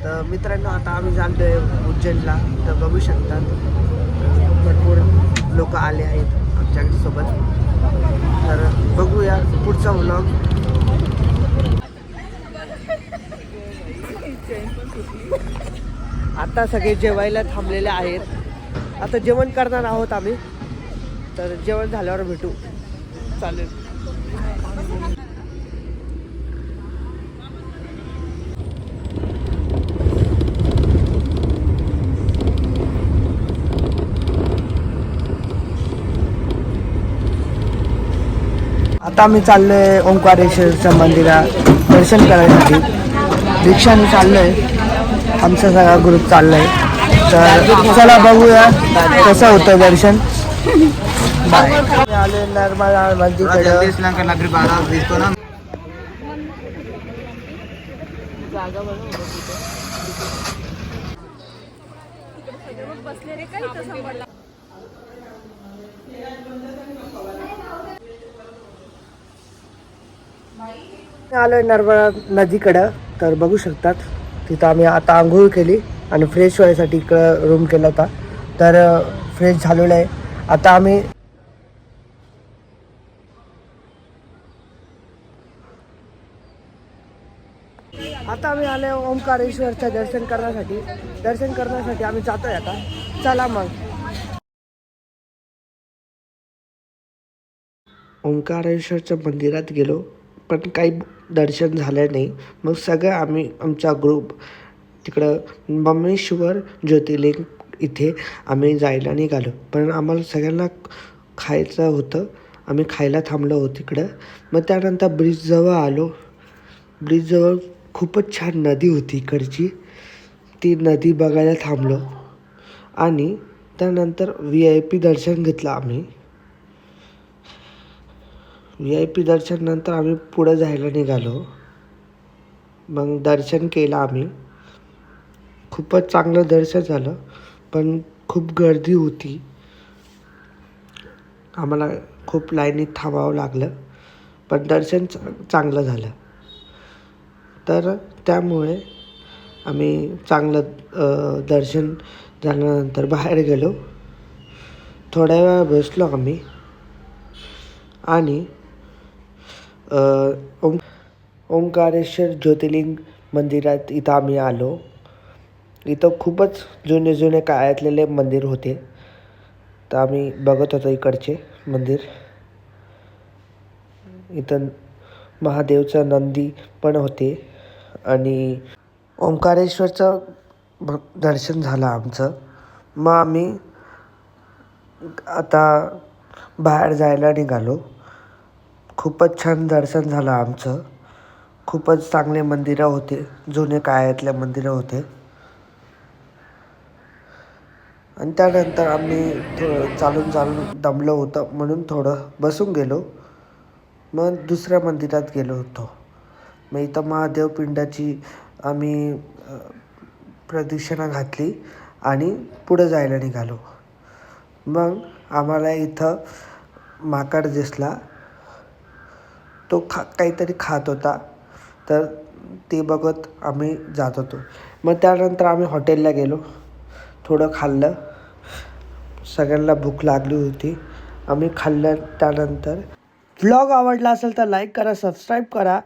तर मित्रांनो आता आम्ही चालतोय उज्जैनला. तर बघू शकतात भरपूर लोक आले आहेत आमच्या सोबत. तर बघूया पुढचा व्लॉग. आता सगळे जेवायला थांबलेले आहेत. आता जेवण करणार आहोत आम्ही. तर जेवण झाल्यावर भेटू. चालेल. आता आम्ही चाललोय ओंकारेश्वरच्या मंदिरात दर्शन करायसाठी. रिक्षाने चाललोय. आमचा सगळा ग्रुप चाललाय. तर चला बघूया कसं होतं दर्शन. बाय. आले नर्मदा नदीकडे. आलोय नर्मदा नदीकडं. तर बघू शकतात तिथं आम्ही आता आंघोळ केली आणि फ्रेश व्हायसाठी इकडं रूम केला होता. तर फ्रेश झालेलं आहे. आता आम्ही आले ओंकारेश्वरचं दर्शन करण्यासाठी आम्ही जातोय आता. चला मग. ओंकारेश्वरच्या मंदिरात गेलो पण काही दर्शन झालं नाही. मग सगळं आम्ही आमचा ग्रुप तिकडं बम्मेश्वर ज्योतिर्लिंग इथे आम्ही जायला निघालो. पण आम्हाला सगळ्यांना खायचं होतं. आम्ही खायला थांबलो होतो तिकडं. मग त्यानंतर ब्रिजजवळ आलो. ब्रिजजवळ खूपच छान नदी होती इकडची. ती नदी बघायला थांबलो आणि त्यानंतर VIP दर्शन घेतलं आम्ही. VIP दर्शन नंतर आम्ही पुढं जायला निघालो. मग दर्शन केलं आम्ही. खूपच चांगलं दर्शन झालं पण खूप गर्दी होती. आम्हाला खूप लाईनीत थांबावं लागलं पण दर्शन चांगलं झालं. तर त्यामुळे आम्ही चांगलं दर्शन झाल्यानंतर बाहेर गेलो. थोड्या वेळा बसलो आम्ही आणि ओंकारेश्वर ज्योतिर्लिंग मंदिरात इथं आम्ही आलो. इथं खूपच जुने काळातलेले मंदिर होते. तर आम्ही बघत होतो इकडचे मंदिर. इथं महादेवचं नंदी पण होते आणि ओंकारेश्वरचं दर्शन झालं आमचं. मग आम्ही आता बाहेर जायला निघालो. खूपच छान दर्शन झालं आमचं. खूपच चांगले मंदिरं होते. जुने काळातले मंदिरं होते. आणि त्यानंतर आम्ही थोडं चालून दमलो होतं म्हणून थोडं बसून गेलो. मग दुसऱ्या मंदिरात गेलो होतो. मग इथं महादेव पिंडाची आम्ही प्रदक्षिणा घातली आणि पुढं जायला निघालो. मग आम्हाला इथं माकड दिसला. तो काहीतरी खात होता. तर ते बघत आम्ही जात होतो. मग त्यानंतर आम्ही हॉटेलला गेलो. थोडं खाल्लं. सगळ्यांना भूक लागली होती. आम्ही खाल्लं. त्यानंतर व्लॉग आवडला असेल तर लाईक करा, सबस्क्राईब करा.